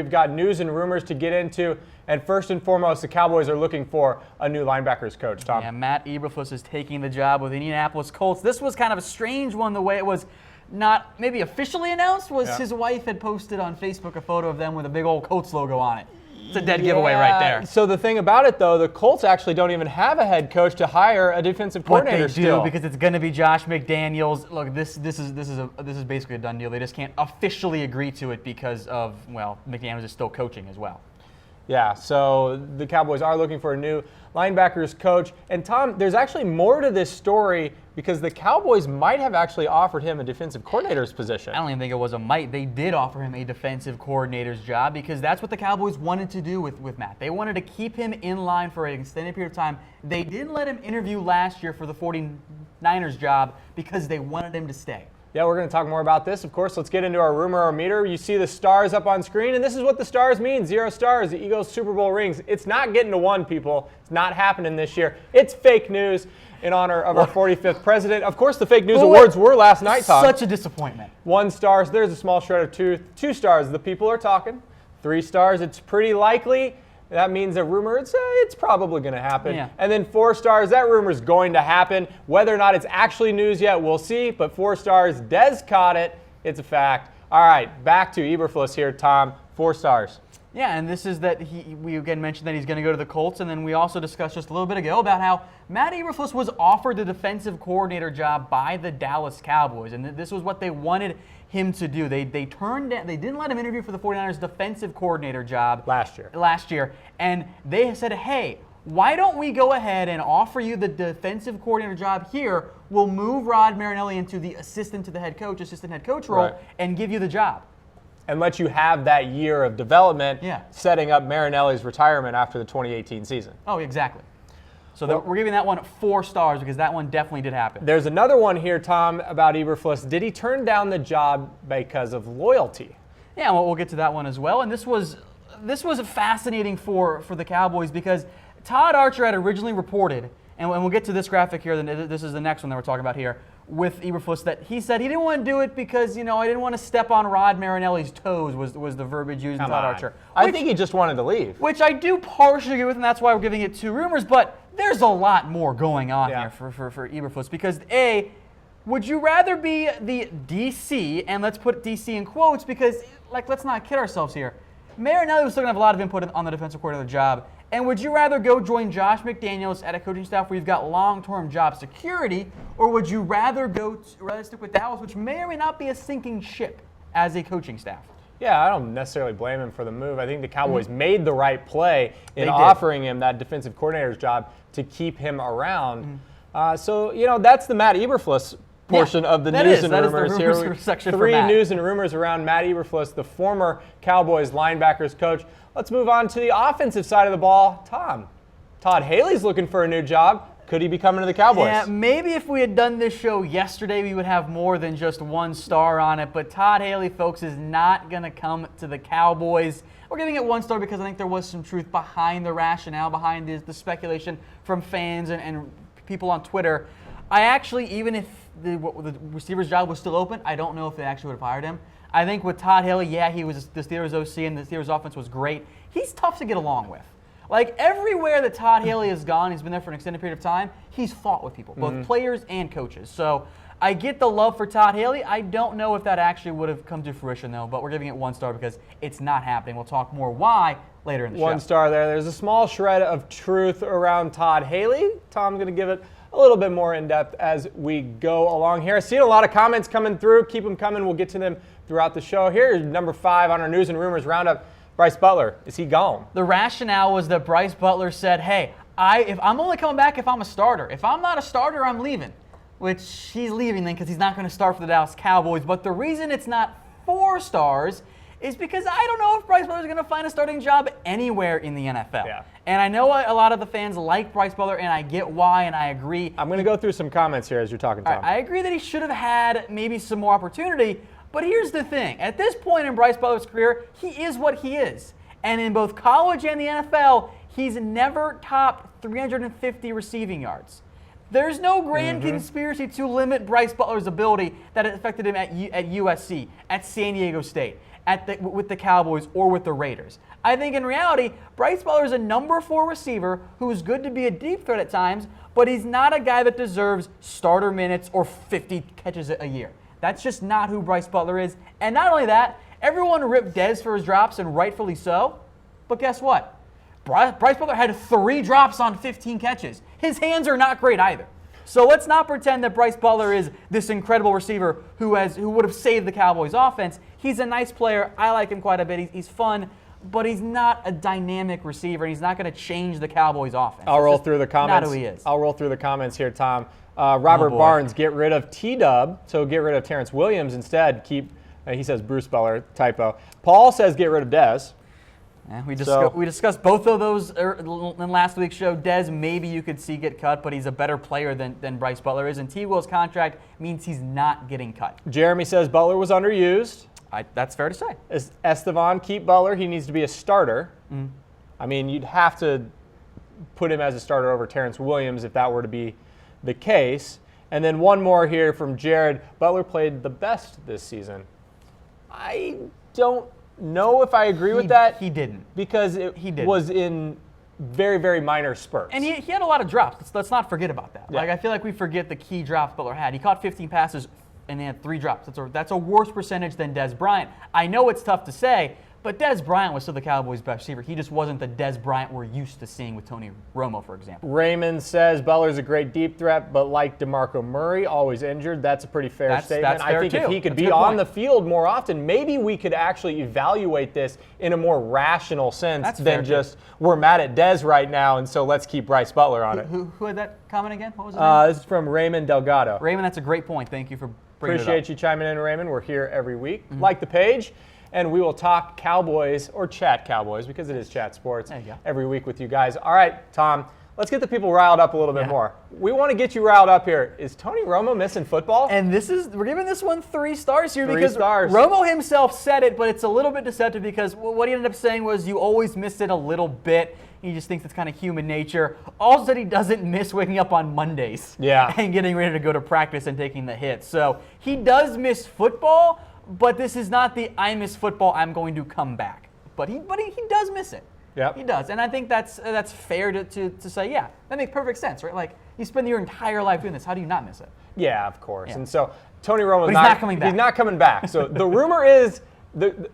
We've got news and rumors to get into. And first and foremost, the Cowboys are looking for a new linebackers coach, Tom. Yeah, Matt Eberflus is taking the job with the Indianapolis Colts. This was kind of a strange one, the way it was not maybe officially announced, was his wife had posted on Facebook a photo of them with a big old Colts logo on it. It's a dead giveaway right there. So the thing about it, though, the Colts actually don't even have a head coach to hire a defensive coordinator still. But they do, because it's going to be Josh McDaniels. Look, this is basically a done deal. They just can't officially agree to it because of, well, McDaniels is still coaching as well. Yeah, so the Cowboys are looking for a new linebackers coach. And Tom, there's actually more to this story because the Cowboys might have actually offered him a defensive coordinator's position. I don't even think it was a might. They did offer him a defensive coordinator's job because that's what the Cowboys wanted to do with Matt. They wanted to keep him in line for an extended period of time. They didn't let him interview last year for the 49ers job because they wanted him to stay. Yeah, we're going to talk more about this. Of course, let's get into our rumor meter. You see the stars up on screen, and this is what the stars mean. 0 stars, the Eagles Super Bowl rings. It's not getting to 1, people. It's not happening this year. It's fake news in honor of our 45th president. Of course, the fake news awards were last night, Todd. Such a disappointment. 1 star, so there's a small shred of truth. 2 stars, the people are talking. 3 stars, it's pretty likely. That means a rumor, it's probably going to happen. Yeah. And then 4 stars, that rumor is going to happen. Whether or not it's actually news yet, we'll see. But 4 stars, Dez caught it. It's a fact. All right, back to Eberflus here, Tom. 4 stars. Yeah, and this is that we again mentioned that he's going to go to the Colts, and then we also discussed just a little bit ago about how Matt Eberflus was offered the defensive coordinator job by the Dallas Cowboys, and this was what they wanted him to do. They didn't let him interview for the 49ers defensive coordinator job last year, and they said, hey, why don't we go ahead and offer you the defensive coordinator job here? We'll move Rod Marinelli into the assistant head coach role, and give you the job. And let you have that year of development, setting up Marinelli's retirement after the 2018 season. Oh, exactly. So we're giving that one 4 stars because that one definitely did happen. There's another one here, Tom, about Eberflus. Did he turn down the job because of loyalty? Yeah, well, we'll get to that one as well. And this was fascinating for the Cowboys because Todd Archer had originally reported, and we'll get to this graphic here, this is the next one that we're talking about here, with Eberflus, that he said he didn't want to do it because, I didn't want to step on Rod Marinelli's toes was the verbiage used in Todd Archer. I think he just wanted to leave. Which I do partially agree with, and that's why we're giving it 2 rumors, but there's a lot more going on here for Eberflus because, A, would you rather be the DC, and let's put DC in quotes because, let's not kid ourselves here, Marinelli was still going to have a lot of input on the defensive coordinator job. And would you rather go join Josh McDaniels at a coaching staff where you've got long-term job security, or would you rather stick with Dallas, which may or may not be a sinking ship as a coaching staff? Yeah, I don't necessarily blame him for the move. I think the Cowboys made the right play in offering him that defensive coordinator's job to keep him around. So, that's the Matt Eberflus portion of the news and rumors here. 3 news and rumors around Matt Eberflus, the former Cowboys linebackers coach. Let's move on to the offensive side of the ball. Todd Haley's looking for a new job. Could he be coming to the Cowboys? Yeah, maybe if we had done this show yesterday, we would have more than just 1 star on it. But Todd Haley, folks, is not going to come to the Cowboys. We're giving it 1 star because I think there was some truth behind the rationale, behind the speculation from fans and people on Twitter. I actually, even if the receiver's job was still open, I don't know if they actually would have hired him. I think with Todd Haley, he was the Steelers OC and the Steelers offense was great. He's tough to get along with. Everywhere that Todd Haley has gone, he's been there for an extended period of time, he's fought with people, both players and coaches. So I get the love for Todd Haley. I don't know if that actually would have come to fruition, though, but we're giving it 1 star because it's not happening. We'll talk more why later in the show. 1 star there. There's a small shred of truth around Todd Haley. Tom's going to give it a little bit more in-depth as we go along here. I've seen a lot of comments coming through. Keep them coming. We'll get to them throughout the show. Here's number 5 on our news and rumors roundup. Brice Butler, is he gone? The rationale was that Brice Butler said, hey, if I'm only coming back if I'm a starter. If I'm not a starter, I'm leaving. Which he's leaving then because he's not going to start for the Dallas Cowboys. But the reason it's not 4 stars is because I don't know if Brice Butler is going to find a starting job anywhere in the NFL. Yeah. And I know a lot of the fans like Brice Butler, and I get why, and I agree. I'm going to go through some comments here as you're talking, Tom. I agree that he should have had maybe some more opportunity, but here's the thing. At this point in Brice Butler's career, he is what he is. And in both college and the NFL, he's never topped 350 receiving yards. There's no grand conspiracy to limit Brice Butler's ability that affected him at USC, at San Diego State, with the Cowboys or with the Raiders. I think in reality, Brice Butler is a number 4 receiver who is good to be a deep threat at times, but he's not a guy that deserves starter minutes or 50 catches a year. That's just not who Brice Butler is. And not only that, everyone ripped Dez for his drops, and rightfully so. But guess what? Brice Butler had 3 drops on 15 catches. His hands are not great either. So let's not pretend that Brice Butler is this incredible receiver who would have saved the Cowboys offense. He's a nice player. I like him quite a bit. He's fun, but he's not a dynamic receiver, and he's not going to change the Cowboys offense. I'll roll through the comments. Not who he is. I'll roll through the comments here, Tom. Robert Barnes, get rid of T-Dub, so get rid of Terrence Williams instead. Keep, he says Bruce Butler, typo. Paul says get rid of Dez. Yeah, we discussed both of those in last week's show. Dez, maybe you could see get cut, but he's a better player than Brice Butler is, and T-Will's contract means he's not getting cut. Jeremy says Butler was underused. That's fair to say. Estevan, keep Butler. He needs to be a starter. I mean, you'd have to put him as a starter over Terrence Williams if that were to be the case. And then one more here from Jared. Butler played the best this season. don't know if I agree with that. He didn't. Because he was in very, very minor spurts. And he had a lot of drops. Let's not forget about that. Yeah. Like, I feel like we forget the key drops Butler had. He caught 15 passes and he had 3 drops. That's a worse percentage than Dez Bryant. I know it's tough to say, but Dez Bryant was still the Cowboys' best receiver. He just wasn't the Dez Bryant we're used to seeing with Tony Romo, for example. Raymond says Butler's a great deep threat, but like DeMarco Murray, always injured. That's a pretty fair statement. That's fair I think too. if he could be on the field more often, maybe we could actually evaluate this in a more rational sense than just we're mad at Dez right now, and so let's keep Brice Butler on it. Who had that comment again? What was it? This is from Raymond Delgado. Raymond, that's a great point. Thank you for bringing it up. Appreciate you chiming in, Raymond. We're here every week. Like the page. And we will talk Cowboys, or chat Cowboys, because it is chat sports, every week with you guys. All right, Tom, let's get the people riled up a little bit more. We want to get you riled up here. Is Tony Romo missing football? And we're giving this one 3 stars here 3 because stars. Romo himself said it, but it's a little bit deceptive because what he ended up saying was you always miss it a little bit. He just thinks it's kind of human nature. Also said he doesn't miss waking up on Mondays and getting ready to go to practice and taking the hits. So he does miss football, but this is not the I miss football, I'm going to come back. But he does miss it. Yep. He does. And I think that's fair to say, yeah, that makes perfect sense, right? Like, you spend your entire life doing this. How do you not miss it? Yeah, of course. Yeah. And so Tony Romo's not coming back. He's not coming back. So the rumor is the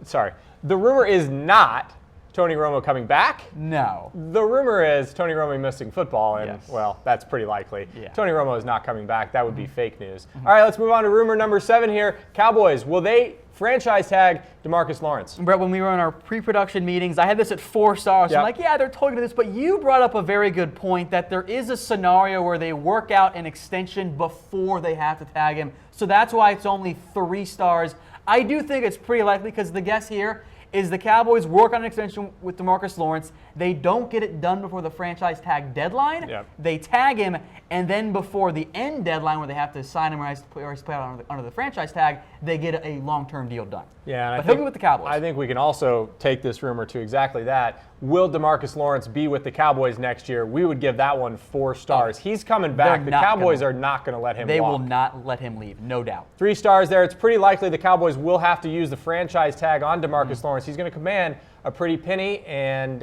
rumor is not Tony Romo coming back. No. The rumor is Tony Romo missing football, and well, that's pretty likely. Yeah. Tony Romo is not coming back. That would be fake news. All right, let's move on to rumor number 7 here. Cowboys, will they franchise tag DeMarcus Lawrence? Brett, when we were in our pre-production meetings, I had this at 4 stars. So I'm like, yeah, they're totally going to do this. But you brought up a very good point that there is a scenario where they work out an extension before they have to tag him. So that's why it's only 3 stars. I do think it's pretty likely because the guess here is the Cowboys work on an extension with DeMarcus Lawrence. They don't get it done before the franchise tag deadline. Yep. They tag him, and then before the end deadline where they have to sign him or play out under the franchise tag, they get a long-term deal done. Yeah, but he'll be with the Cowboys. I think we can also take this rumor to exactly that. Will DeMarcus Lawrence be with the Cowboys next year? We would give that one 4 stars. He's coming back. The Cowboys are not going to let him They walk. will not let him leave, no doubt. 3 stars there. It's pretty likely the Cowboys will have to use the franchise tag on DeMarcus Lawrence. He's going to command a pretty penny, and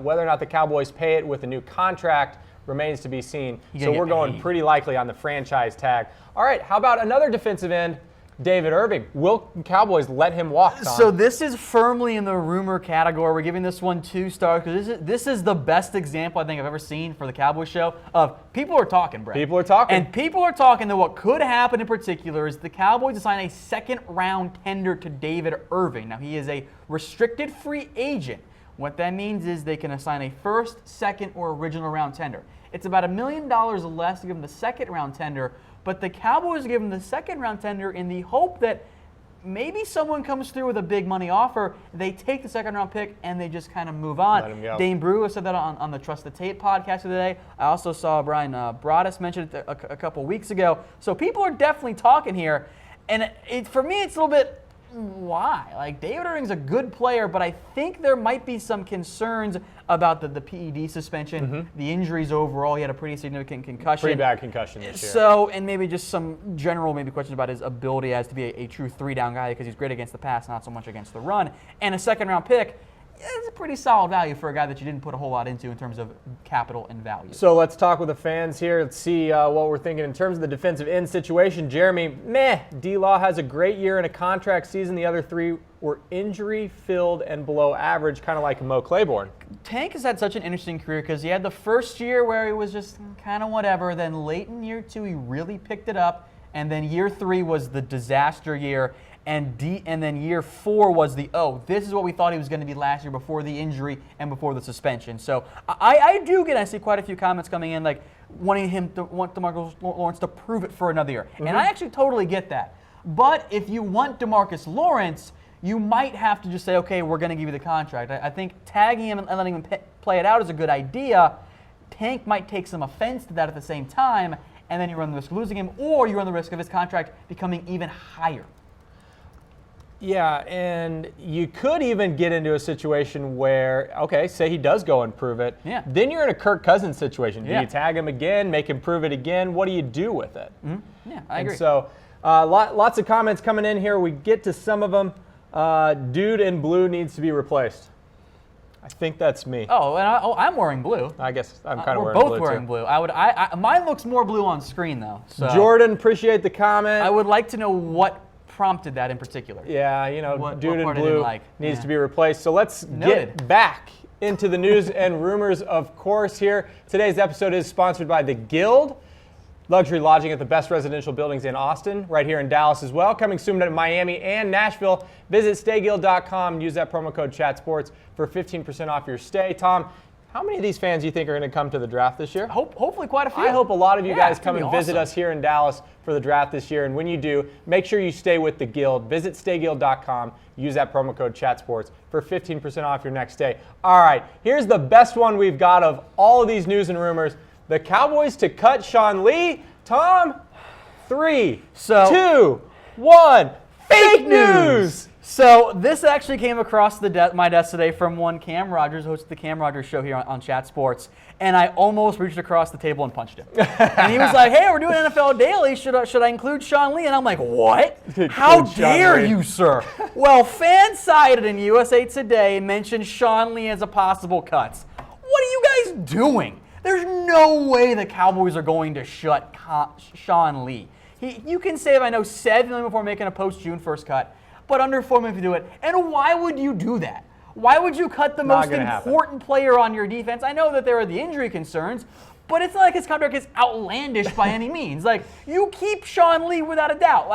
whether or not the Cowboys pay it with a new contract remains to be seen. So we're going pretty likely on the franchise tag. All right, how about another defensive end, David Irving? Will Cowboys let him walk, Tom? So this is firmly in the rumor category. We're giving this one 2 stars because this is the best example I think I've ever seen for the Cowboys show of people are talking, Brett. People are talking. And people are talking that what could happen in particular is the Cowboys assign a 2nd-round tender to David Irving. Now, he is a restricted free agent. What that means is they can assign a 1st, 2nd, or original round tender. It's about $1 million less to give him the 2nd-round tender, but the Cowboys give him the 2nd-round tender in the hope that maybe someone comes through with a big money offer, they take the 2nd-round pick, and they just kind of move on. Let him go. Dane Brewer said that on the Trust the Tape podcast today. I also saw Brian Broaddus mention it a couple weeks ago. So people are definitely talking here, and for me it's a little bit why? Like, David Irving's a good player, but I think there might be some concerns about the PED suspension, the injuries overall. He had a pretty significant concussion. Pretty bad concussion this year. So, and maybe just some general questions about his ability as to be a true three-down guy, because he's great against the pass, not so much against the run. And a second-round pick, it's a pretty solid value for a guy that you didn't put a whole lot into in terms of capital and value. So let's talk with the fans here. Let's see what we're thinking in terms of the defensive end situation. Jeremy, D-Law has a great year in a contract season. The other three were injury-filled and below average, kind of like Mo Claiborne. Tank has had such an interesting career because he had the first year where he was just kind of whatever. Then late in year 2, he really picked it up. And then year 3 was the disaster year. And then year 4 was this is what we thought he was going to be last year before the injury and before the suspension. So I see quite a few comments coming in like want DeMarcus Lawrence to prove it for another year. And I actually totally get that. But if you want DeMarcus Lawrence, you might have to just say, okay, we're going to give you the contract. I think tagging him and letting him play it out is a good idea. Tank might take some offense to that at the same time, and then you run the risk of losing him, or you run the risk of his contract becoming even higher. Yeah, and you could even get into a situation where, okay, say he does go and prove it. Yeah. Then you're in a Kirk Cousins situation. Do you tag him again, make him prove it again? What do you do with it? Yeah, I agree. And so lots of comments coming in here. We get to some of them. Dude in blue needs to be replaced. I think that's me. Oh, and I'm wearing blue. I guess I'm kind of we're wearing blue. We're both wearing too. blue. Mine looks more blue on screen though. So Jordan, appreciate the comment. I would like to know what prompted that in particular. Yeah, dude in blue needs to be replaced. So let's get back into the news and rumors, of course, here. Today's episode is sponsored by The Guild. Luxury lodging at the best residential buildings in Austin, right here in Dallas as well. Coming soon to Miami and Nashville. Visit stayguild.com and use that promo code ChatSports for 15% off your stay. Tom, how many of these fans do you think are going to come to the draft this year? Hopefully quite a few. I hope a lot of you guys come and visit us here in Dallas for the draft this year. And when you do, make sure you stay with The Guild. Visit stayguild.com. Use that promo code ChatSports for 15% off your next stay. All right, here's the best one we've got of all of these news and rumors. The Cowboys to cut Sean Lee. Tom, 3, 2, 1. Fake news! So this actually came across my desk today from one Cam Rogers, host of the Cam Rogers show here on Chat Sports, and I almost reached across the table and punched him. And he was like, hey, we're doing NFL Daily. Should I include Sean Lee? And I'm like, what? How dare you, sir? Well, FanSided and USA Today mentioned Sean Lee as a possible cut. What are you guys doing? There's no way the Cowboys are going to shut Sean Lee. You can save, I know, $7 million before making a post-June 1st cut, but under $4 million if you do it. And why would you do that? Why would you cut the most important player on your defense? I know that there are the injury concerns, but it's not like his contract is outlandish by any means. Like, you keep Sean Lee without a doubt.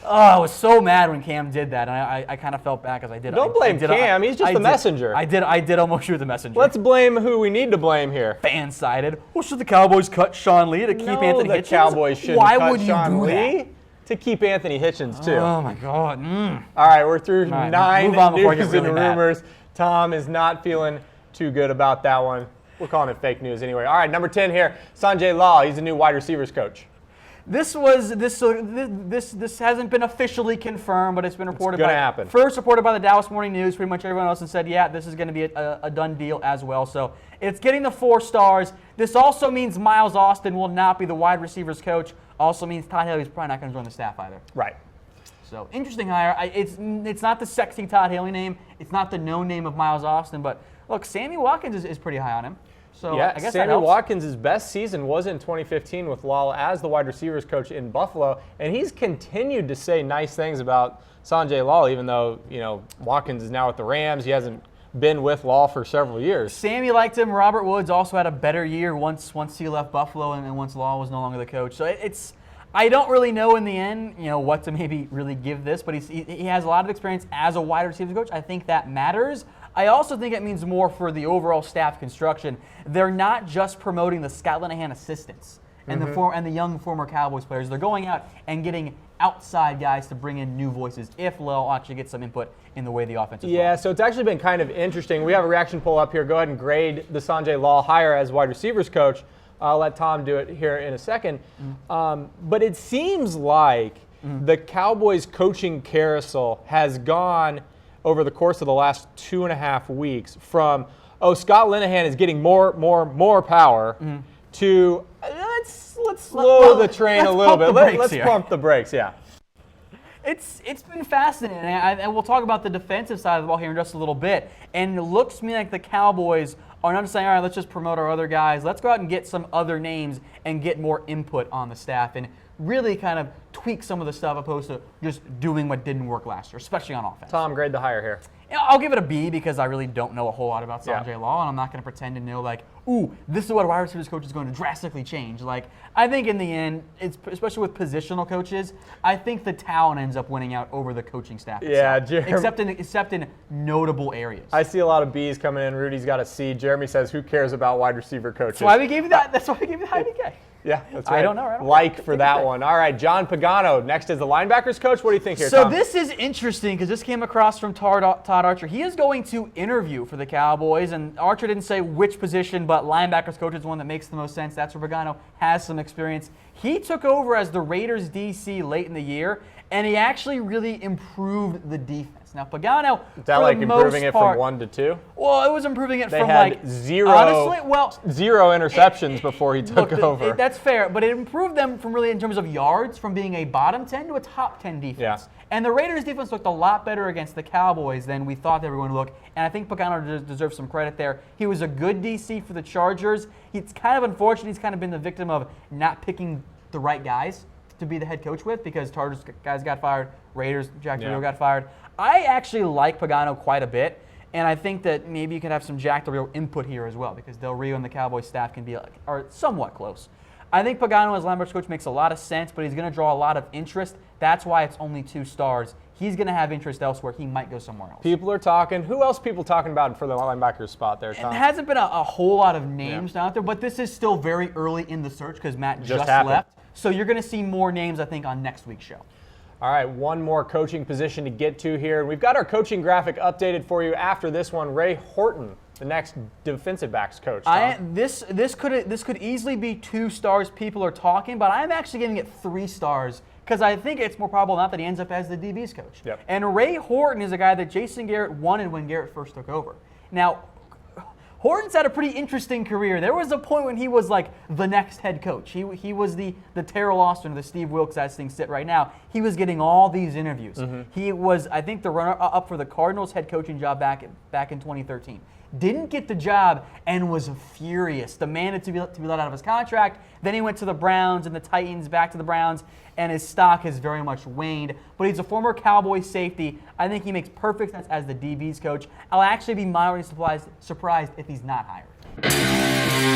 I was so mad when Cam did that, and I kind of felt bad because I did. Don't blame Cam. He's just the messenger. I did almost shoot the messenger. Let's blame who we need to blame here. FanSided. Well, should the Cowboys cut Sean Lee to keep Anthony Hitchens? The Cowboys shouldn't cut Sean Lee to keep Anthony Hitchens, too. Oh, my God. All right, we're through 9 news and rumors. Mad. Tom is not feeling too good about that one. We're calling it fake news anyway. All right, number 10 here, Sanjay Lal. He's a new wide receivers coach. This hasn't been officially confirmed, but it's been reported. It's going to happen. First reported by the Dallas Morning News. Pretty much everyone else has said, yeah, this is going to be a done deal as well. So it's getting the 4 stars. This also means Miles Austin will not be the wide receivers coach. Also means Todd Haley's probably not going to join the staff either. Right. So interesting hire. It's not the sexy Todd Haley name. It's not the known name of Miles Austin. But look, Sammy Watkins is pretty high on him. So yeah, I guess Sammy Watkins' best season was in 2015 with Lal as the wide receivers coach in Buffalo, and he's continued to say nice things about Sanjay Lal, even though Watkins is now with the Rams. He hasn't been with Lal for several years. Sammy liked him. Robert Woods also had a better year once he left Buffalo and once Lal was no longer the coach. So I don't really know in the end, what to maybe really give this, but he has a lot of experience as a wide receivers coach. I think that matters. I also think it means more for the overall staff construction. They're not just promoting the Scott Linehan assistants and the young former Cowboys players. They're going out and getting outside guys to bring in new voices if Lal actually gets some input in the way the offense is run. So it's actually been kind of interesting. We have a reaction poll up here. Go ahead and grade the Sanjay Lal hire as wide receivers coach. I'll let Tom do it here in a second. But it seems like the Cowboys coaching carousel has gone over the course of the last 2.5 weeks from, Scott Linehan is getting more power to let's slow the train a little bit. Let's pump the brakes, yeah. It's been fascinating, and we'll talk about the defensive side of the ball here in just a little bit. And it looks to me like the Cowboys are not just saying, all right, let's just promote our other guys. Let's go out and get some other names and get more input on the staff and really kind of tweak some of the stuff opposed to just doing what didn't work last year, especially on offense. Tom, grade the hire here. I'll give it a B because I really don't know a whole lot about Sanjay Lal, and I'm not going to pretend to know, like, ooh, this is what a wide receivers coach is going to drastically change. Like, I think in the end, especially with positional coaches, I think the talent ends up winning out over the coaching staff itself, except in notable areas. I see a lot of B's coming in. Rudy's got a C. Jeremy says, who cares about wide receiver coaches? That's why we gave you that. That's why we gave you the high DK. Yeah, that's right. I don't know. Like for that one. All right, John Pagano, next is the linebackers coach. What do you think here, So Tom? this is interesting because this came across from Todd Archer. He is going to interview for the Cowboys, and Archer didn't say which position, but linebackers coach is the one that makes the most sense. That's where Pagano has some experience. He took over as the Raiders DC late in the year, and he actually really improved the defense. Now, Pagano, is that like improving it from 1 to 2? Well, it was improving it from like zero interceptions before he took over. That's fair, but it improved them from really in terms of yards from being a bottom 10 to a top 10 defense. Yeah. And the Raiders defense looked a lot better against the Cowboys than we thought they were going to look, and I think Pagano deserves some credit there. He was a good DC for the Chargers. It's kind of unfortunate he's kind of been the victim of not picking the right guys to be the head coach with because Chargers guys got fired, Raiders, Jack Del Rio got fired. I actually like Pagano quite a bit, and I think that maybe you could have some Jack Del Rio input here as well because Del Rio and the Cowboys staff are somewhat close. I think Pagano as linebackers coach makes a lot of sense, but he's going to draw a lot of interest. That's why it's only 2 stars. He's going to have interest elsewhere. He might go somewhere else. People are talking. Who else people talking about for the linebacker spot there, Tom? There hasn't been a whole lot of names out there, but this is still very early in the search because Matt just left. So you're going to see more names, I think, on next week's show. All right, one more coaching position to get to here. And we've got our coaching graphic updated for you after this one. Ray Horton, the next defensive backs coach. This could easily be 2 stars people are talking, but I'm actually giving it 3 stars because I think it's more probable not that he ends up as the DB's coach. Yep. And Ray Horton is a guy that Jason Garrett wanted when Garrett first took over. Now, Horton's had a pretty interesting career. There was a point when he was like the next head coach. He was the Terrell Austin, the Steve Wilkes as things sit right now. He was getting all these interviews. He was, I think, the runner-up for the Cardinals head coaching job back in 2013. Didn't get the job and was furious. Demanded to be let out of his contract. Then he went to the Browns and the Titans, back to the Browns, and his stock has very much waned. But he's a former Cowboys safety. I think he makes perfect sense as the DB's coach. I'll actually be mildly surprised if he's not hired.